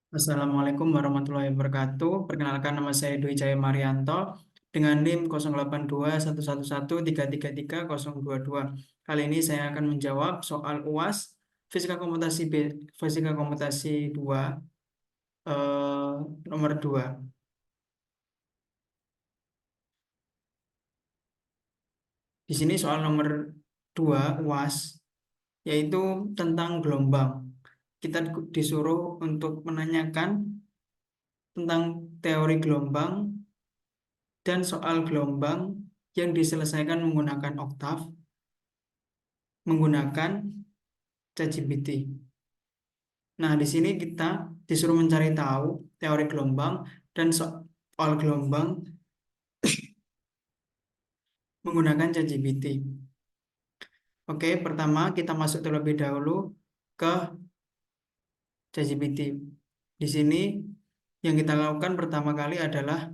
Assalamualaikum warahmatullahi wabarakatuh. Perkenalkan, nama saya Dwi Jaya Marianto dengan NIM 08211133330022. Kali ini saya akan menjawab soal UAS Fisika Komputasi Fisika Komputasi 2 eh, nomor 2. Di sini soal nomor 2 UAS yaitu tentang gelombang. Kita disuruh untuk menanyakan tentang teori gelombang dan soal gelombang yang diselesaikan menggunakan oktav, menggunakan ChatGPT. Nah, di sini kita disuruh mencari tahu teori gelombang dan soal gelombang menggunakan ChatGPT. Oke, pertama kita masuk terlebih dahulu ke ChatGPT. Di sini yang kita lakukan pertama kali adalah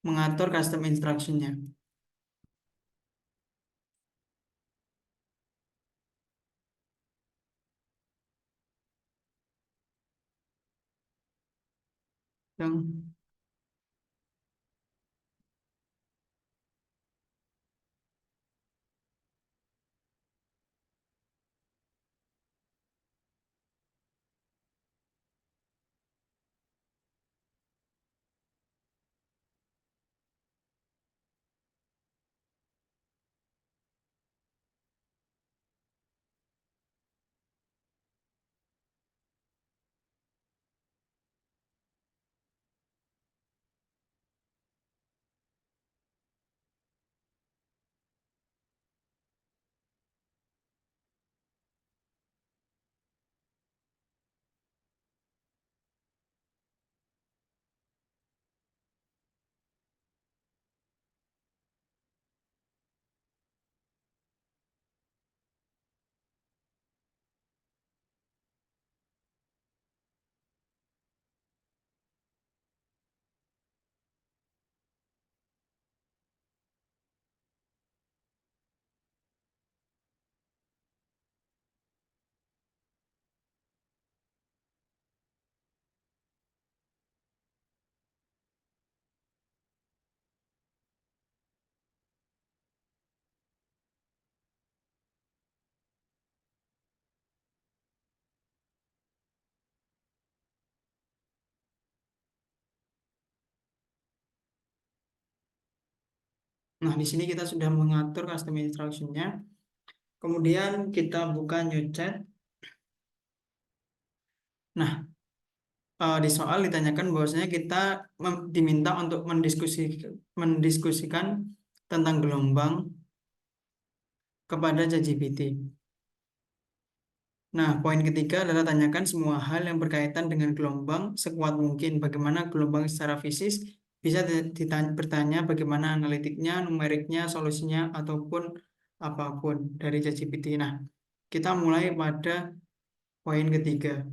mengatur custom instruction-nya. Yang Nah, di sini kita sudah mengatur custom instruction-nya. Kemudian kita buka new chat. Nah, di soal ditanyakan bahwasanya kita diminta untuk mendiskusikan tentang gelombang kepada ChatGPT. Nah, poin ketiga adalah tanyakan semua hal yang berkaitan dengan gelombang sekuat mungkin. Bagaimana gelombang secara fisis bisa bertanya bagaimana analitiknya, numeriknya, solusinya, ataupun apapun dari ChatGPT. Nah, kita mulai pada poin ketiga.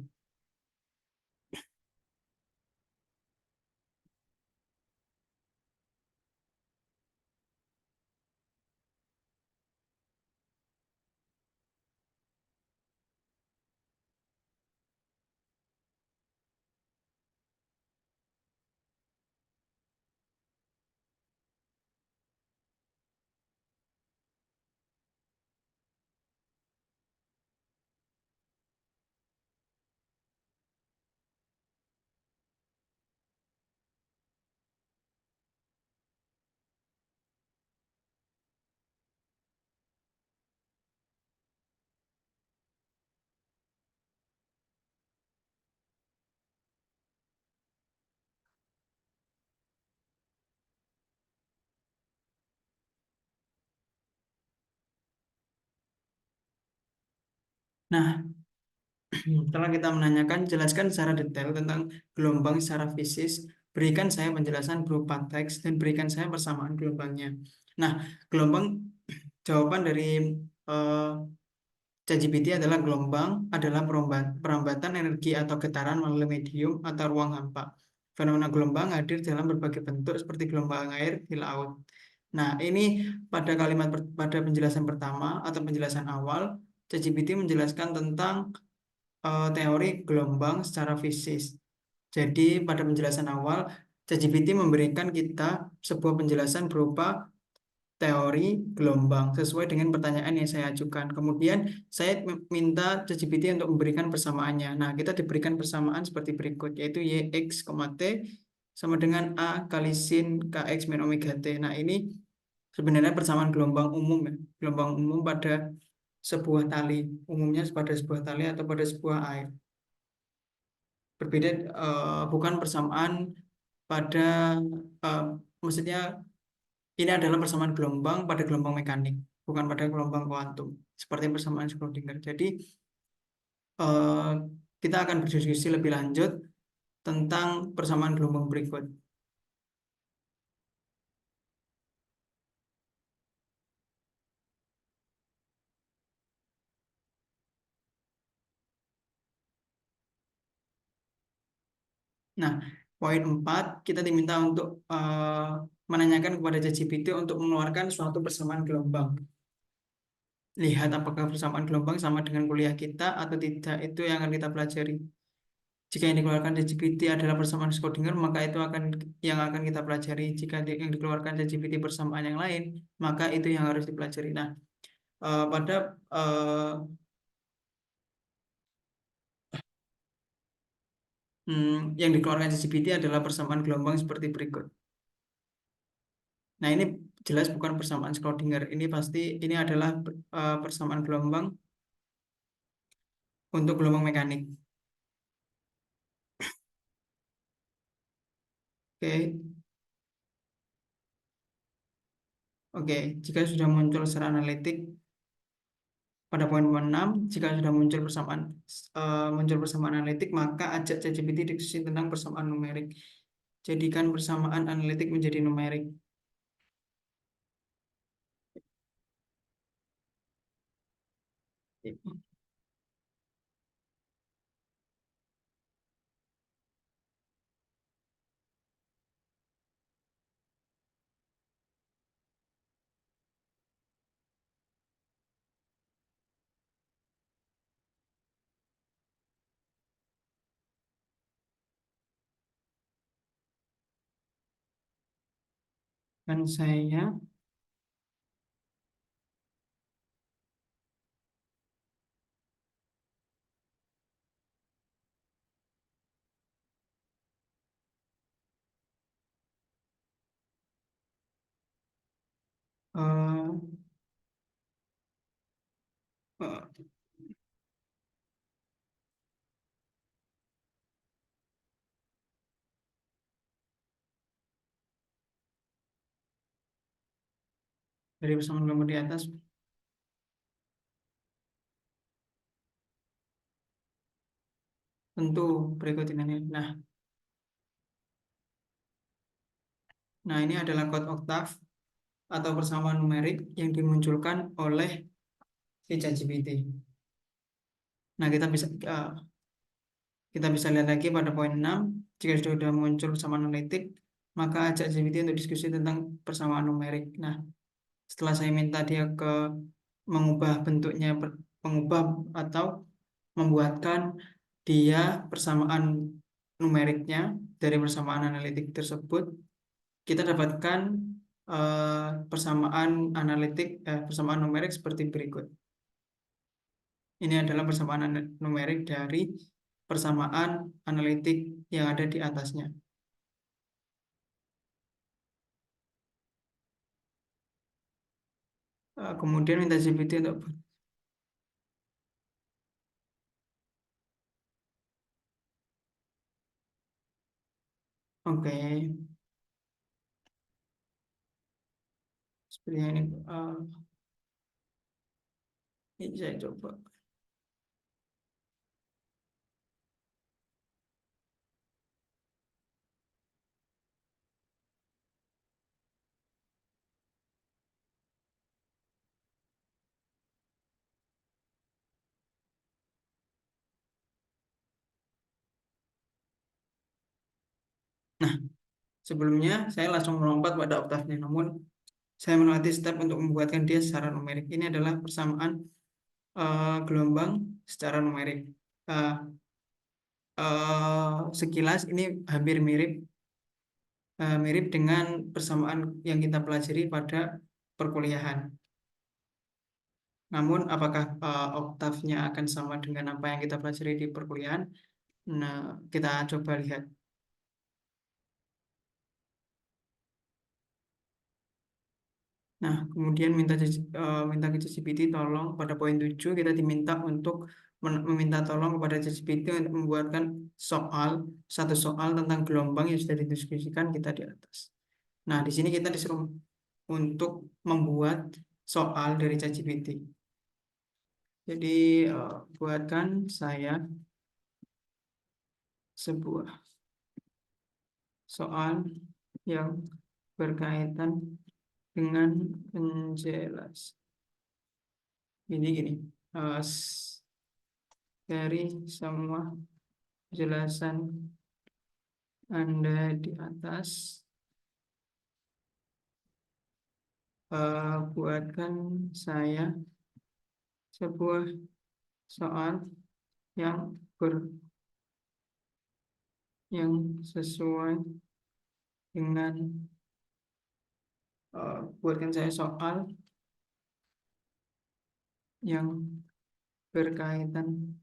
Nah, setelah kita menanyakan, jelaskan secara detail tentang gelombang secara fisis, berikan saya penjelasan berupa teks, dan berikan saya persamaan gelombangnya. Nah, gelombang, jawaban dari eh, ChatGPT adalah gelombang adalah perambatan energi atau getaran melalui medium atau ruang hampa. Fenomena gelombang hadir dalam berbagai bentuk seperti gelombang air di laut. Nah, ini pada penjelasan pertama atau penjelasan awal, ChatGPT menjelaskan tentang teori gelombang secara fisis. Jadi pada penjelasan awal, ChatGPT memberikan kita sebuah penjelasan berupa teori gelombang sesuai dengan pertanyaan yang saya ajukan. Kemudian saya minta ChatGPT untuk memberikan persamaannya. Nah, kita diberikan persamaan seperti berikut, yaitu YX, T sama dengan A kali sin KX min omega T. Nah, ini sebenarnya persamaan gelombang umum ya. Gelombang umum pada sebuah tali, umumnya pada sebuah tali atau pada sebuah air. Berbeda, bukan persamaan pada, eh, maksudnya ini adalah persamaan gelombang pada gelombang mekanik, bukan pada gelombang kuantum, seperti persamaan Schrödinger. Jadi, eh, kita akan berdiskusi lebih lanjut tentang persamaan gelombang berikut. Nah, poin 4, kita diminta untuk menanyakan kepada ChatGPT untuk mengeluarkan suatu persamaan gelombang. Lihat apakah persamaan gelombang sama dengan kuliah kita atau tidak, itu yang akan kita pelajari. Jika yang dikeluarkan ChatGPT adalah persamaan Schrödinger, maka itu akan yang akan kita pelajari. Jika yang dikeluarkan ChatGPT persamaan yang lain, maka itu yang harus dipelajari. Nah, pada yang dikeluarkan ChatGPT adalah persamaan gelombang seperti berikut. Nah, ini jelas bukan persamaan Schrödinger. Ini pasti ini adalah persamaan gelombang untuk gelombang mekanik. Oke, oke. Jika sudah muncul secara analitik, pada poin 6, jika sudah muncul persamaan analitik, maka ajak ChatGPT diskusi tentang persamaan numerik. Jadikan persamaan analitik menjadi numerik. Dan saya eh, eh, dari persamaan gambar di atas, tentu berikut ini. Nah, ini adalah kode oktav atau persamaan numerik yang dimunculkan oleh si ChatGPT. Nah, kita bisa lihat lagi pada poin 6, jika sudah muncul persamaan analitik, maka ajak GPT untuk diskusi tentang persamaan numerik. Nah, setelah saya minta dia mengubah bentuknya, mengubah atau membuatkan dia persamaan numeriknya dari persamaan analitik tersebut, kita dapatkan persamaan numerik seperti berikut. Ini adalah persamaan numerik dari persamaan analitik yang ada di atasnya. Kemudian minta GPT untuk oke, seperti ini. Ini saya coba. Nah, sebelumnya saya langsung melompat pada oktavnya, namun saya melewati step untuk membuatkan dia secara numerik. Ini adalah persamaan gelombang secara numerik. Uh, sekilas ini hampir mirip dengan persamaan yang kita pelajari pada perkuliahan. Namun, apakah oktavnya akan sama dengan apa yang kita pelajari di perkuliahan? Nah, kita coba lihat. Nah, kemudian minta ke ChatGPT tolong pada poin 7 kita diminta untuk meminta tolong kepada ChatGPT untuk membuatkan satu soal tentang gelombang yang sudah didiskusikan kita di atas. Nah, di sini kita disuruh untuk membuat soal dari ChatGPT. Jadi, buatkan saya sebuah soal yang berkaitan dengan penjelasan. Gini, dari semua penjelasan Anda di atas, buatkan saya sebuah soal yang yang sesuai dengan buatkan saya soal yang berkaitan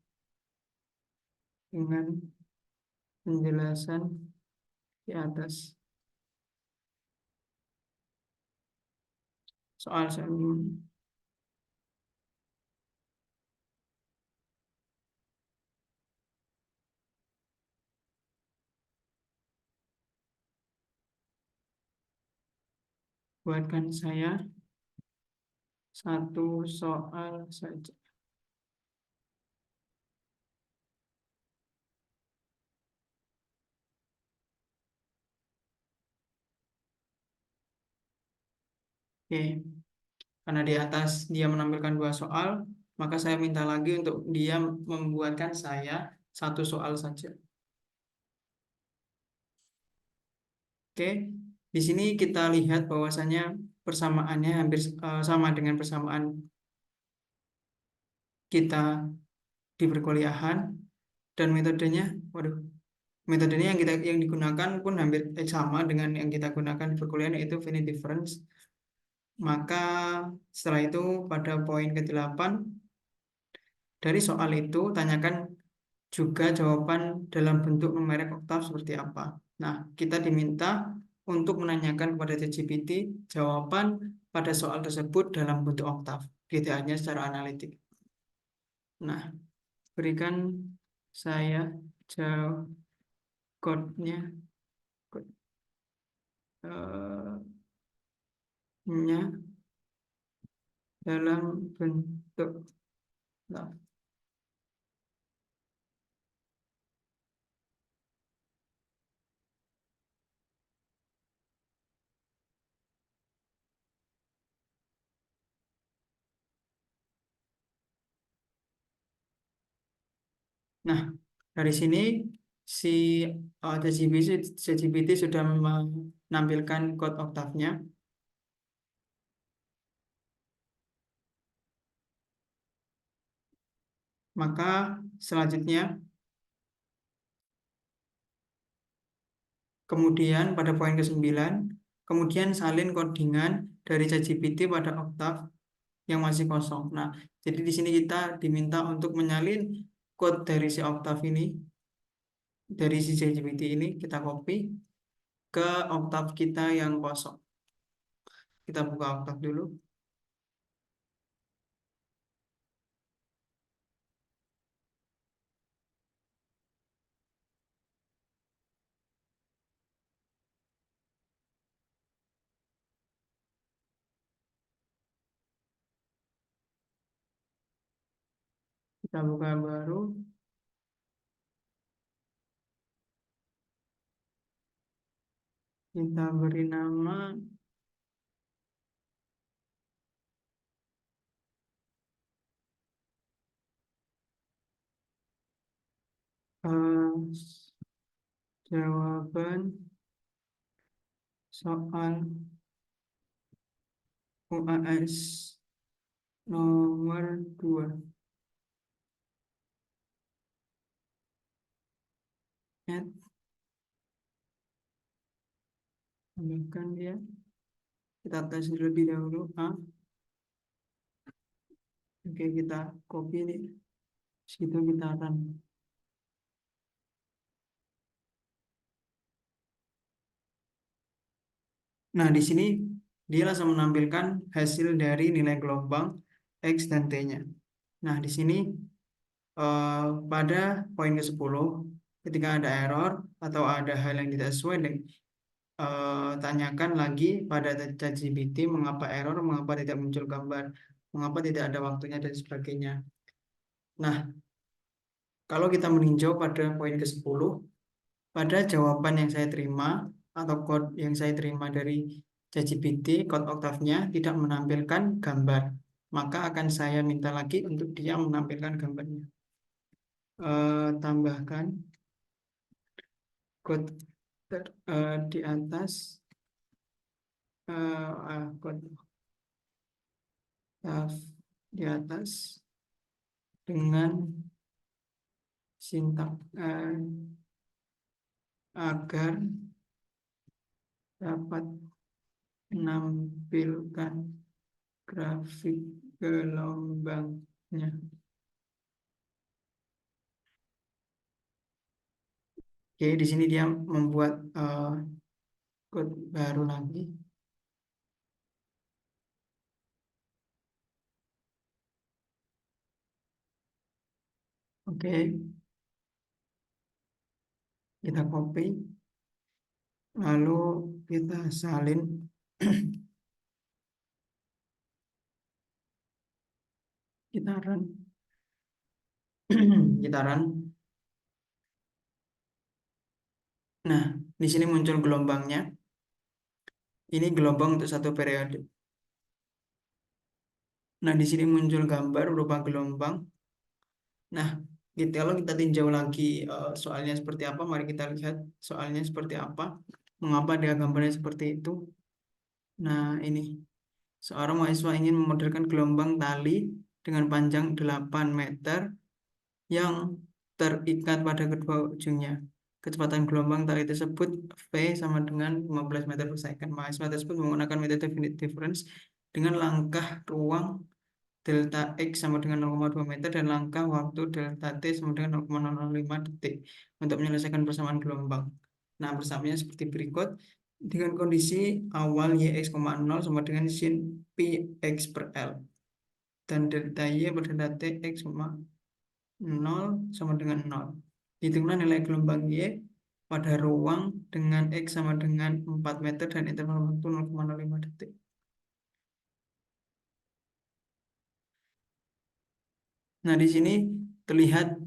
dengan penjelasan di atas. Soal buatkan saya satu soal saja. Oke, karena di atas dia menampilkan dua soal, maka saya minta lagi untuk dia membuatkan saya satu soal saja. Oke, di sini kita lihat bahwasanya persamaannya hampir sama dengan persamaan kita di perkuliahan, dan metodenya yang digunakan pun hampir sama dengan yang kita gunakan di perkuliahan, yaitu finite difference. Maka setelah itu pada poin ke-8 dari soal itu tanyakan juga jawaban dalam bentuk numerik oktav seperti apa. Nah, kita diminta untuk menanyakan kepada ChatGPT jawaban pada soal tersebut dalam bentuk oktav, tidak hanya secara analitik. Nah, berikan saya jawab code-nya, nya dalam bentuk oktav. Nah, dari sini si ChatGPT sudah menampilkan kode oktavnya. Maka selanjutnya, kemudian pada poin ke-9, kemudian salin codingan dari ChatGPT pada oktav yang masih kosong. Nah, jadi di sini kita diminta untuk menyalin code dari si oktav ini, dari si ChatGPT ini, kita copy ke oktav kita yang kosong. Kita buka oktav dulu. Kita buka baru. Kita beri nama jawaban soal UAS nomor 2 net, tambahkan dia. Kita tes terlebih dahulu A. Oke, kita copy ini. Situ kita run. Nah, di sini dia langsung menampilkan hasil dari nilai gelombang X dan T-nya. Nah, di sini pada poin ke-10, ketika ada error atau ada hal yang tidak sesuai dengan tanyakan lagi pada ChatGPT mengapa error, mengapa tidak muncul gambar, mengapa tidak ada waktunya dan sebagainya. Nah, kalau kita meninjau pada poin ke-10, pada jawaban yang saya terima atau code yang saya terima dari ChatGPT, code Octave-nya tidak menampilkan gambar. Maka akan saya minta lagi untuk dia menampilkan gambarnya. Tambahkan code di atas code di atas dengan sintak agar dapat menampilkan grafik gelombangnya. Oke, di sini dia membuat code baru lagi. Oke, kita copy, lalu kita salin. Kita run. Kita run. Nah, di sini muncul gelombangnya. Ini gelombang untuk satu periode. Nah, di sini muncul gambar berupa gelombang. Nah, gitu, kalau kita tinjau lagi soalnya seperti apa, mari kita lihat soalnya seperti apa. Mengapa dia gambarnya seperti itu? Nah, ini. Seorang mahasiswa ingin memodelkan gelombang tali dengan panjang 8 meter yang terikat pada kedua ujungnya. Kecepatan gelombang tali tersebut V sama dengan 15 meter per second. Mahasiswa tersebut menggunakan metode finite difference dengan langkah ruang delta X sama dengan 0,2 meter dan langkah waktu delta T sama dengan 0,005 detik untuk menyelesaikan persamaan gelombang. Nah, persamaannya seperti berikut. Dengan kondisi awal Yx, 0 sama dengan sin Px per L. Dan delta Y per delta T X, 0 sama dengan 0. Hitunglah nilai gelombang Y pada ruang dengan X sama dengan 4 meter dan interval waktu 0,05 detik. Nah, di sini terlihat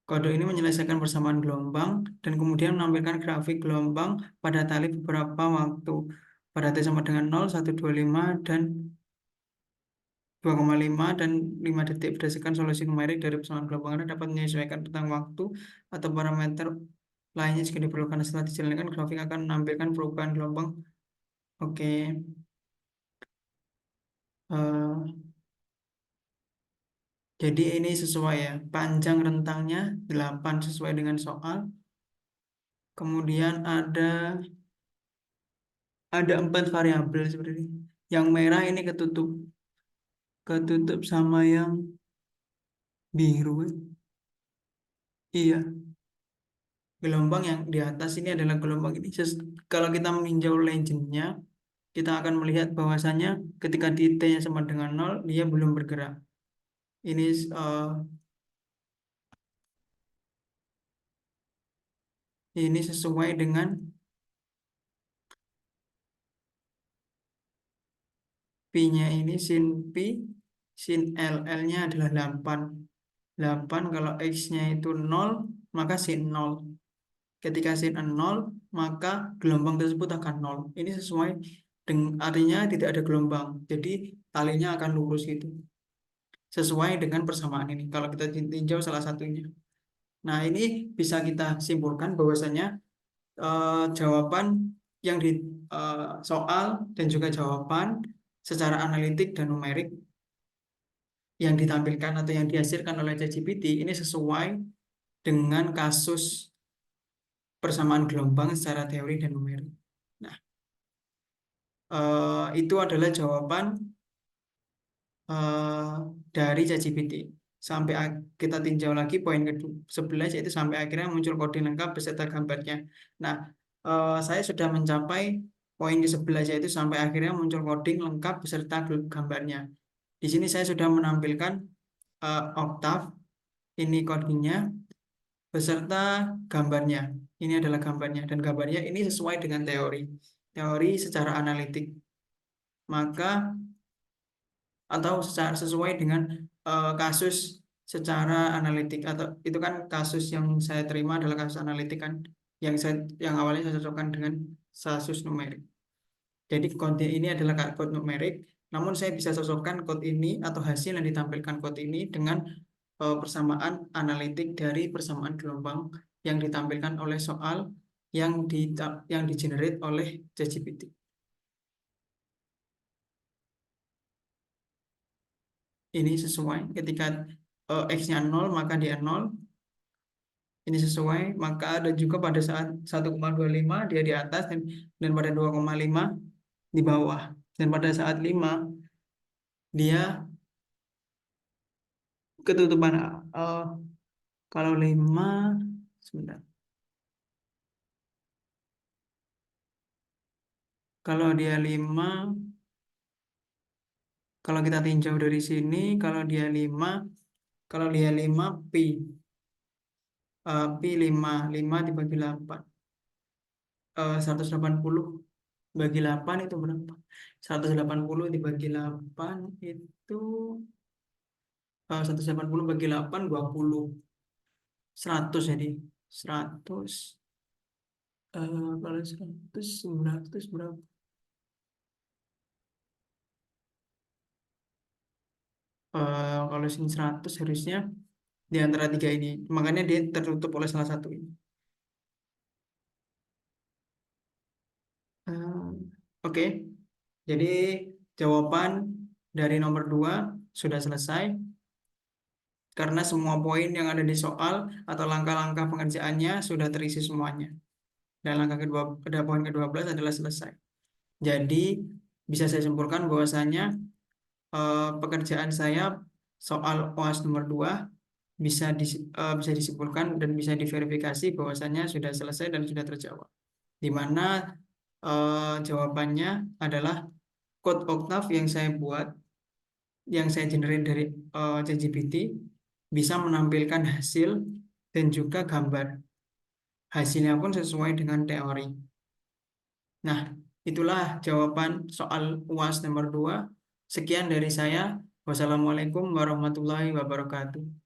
kode ini menyelesaikan persamaan gelombang dan kemudian menampilkan grafik gelombang pada tali beberapa waktu. Pada T sama dengan 0, 1,25, dan 2,5 dan 5 detik berdasarkan solusi numerik dari persamaan gelombang Anda dapat menyesuaikan tentang waktu atau parameter lainnya jika diperlukan. Setelah dijalankan, grafik akan menampilkan perubahan gelombang. Oke. Jadi ini sesuai ya. Panjang rentangnya 8 sesuai dengan soal. Kemudian ada 4 variabel seperti ini. Yang merah ini ketutup sama yang biru. Iya, gelombang yang di atas ini adalah gelombang ini. Kalau kita meninjau legendnya, kita akan melihat bahwasannya ketika di T-nya sama dengan 0, dia belum bergerak. Ini sesuai dengan P-nya ini sin P, sin L. L-nya adalah 8. 8 kalau X-nya itu 0, maka sin 0. Ketika sin 0, maka gelombang tersebut akan 0. Ini sesuai dengan artinya tidak ada gelombang. Jadi talinya akan lurus gitu. Sesuai dengan persamaan ini. Kalau kita tinjau salah satunya. Nah, ini bisa kita simpulkan bahwasanya jawaban yang di soal dan juga jawaban secara analitik dan numerik yang ditampilkan atau yang dihasilkan oleh ChatGPT ini sesuai dengan kasus persamaan gelombang secara teori dan numerik. Nah, itu adalah jawaban eh, dari ChatGPT. Sampai kita tinjau lagi poin kedua 11 yaitu sampai akhirnya muncul kode lengkap beserta gambarnya. Nah, saya sudah mencapai poin ke-11 yaitu sampai akhirnya muncul coding lengkap beserta gambarnya. Di sini saya sudah menampilkan oktav, ini codingnya beserta gambarnya. Ini adalah gambarnya dan gambarnya ini sesuai dengan teori. Teori secara analitik. Maka atau secara sesuai dengan kasus secara analitik atau itu kan kasus yang saya terima adalah kasus analitik kan yang awalnya saya cocokkan dengan kasus numerik. Jadi kode ini adalah kode numerik, namun saya bisa cocokkan kode ini atau hasil yang ditampilkan kode ini dengan persamaan analitik dari persamaan gelombang yang ditampilkan oleh soal yang di-generate oleh ChatGPT. Ini sesuai ketika X-nya 0 maka dia 0. Ini sesuai, maka ada juga pada saat 1,25 dia di atas dan pada 2,5 di bawah. Dan pada saat 5 dia ketutupan. eh, Kalau 5 sebentar. Kalau dia 5 kalau kita tinjau dari sini, kalau dia 5 pi, pi 5 dibagi 8. 180 bagi 8 itu berapa? 180 dibagi 8 itu 180 bagi 8 20. 100 jadi 100 kalau 100 900 berapa? Kalau sini 100 harusnya di antara tiga ini. Makanya dia tertutup oleh salah satu ini. Eh, Oke, jadi jawaban dari nomor 2 sudah selesai karena semua poin yang ada di soal atau langkah-langkah pengerjaannya sudah terisi semuanya. Dan langkah kedua pada poin ke-12 adalah selesai. Jadi bisa saya simpulkan bahwasanya pekerjaan saya soal UAS nomor 2 bisa disimpulkan dan bisa diverifikasi bahwasanya sudah selesai dan sudah terjawab. Di mana jawabannya adalah code Octave yang saya buat, yang saya generate dari ChatGPT, bisa menampilkan hasil dan juga gambar. Hasilnya pun sesuai dengan teori. Nah, itulah jawaban soal UAS nomor 2. Sekian dari saya. Wassalamualaikum warahmatullahi wabarakatuh.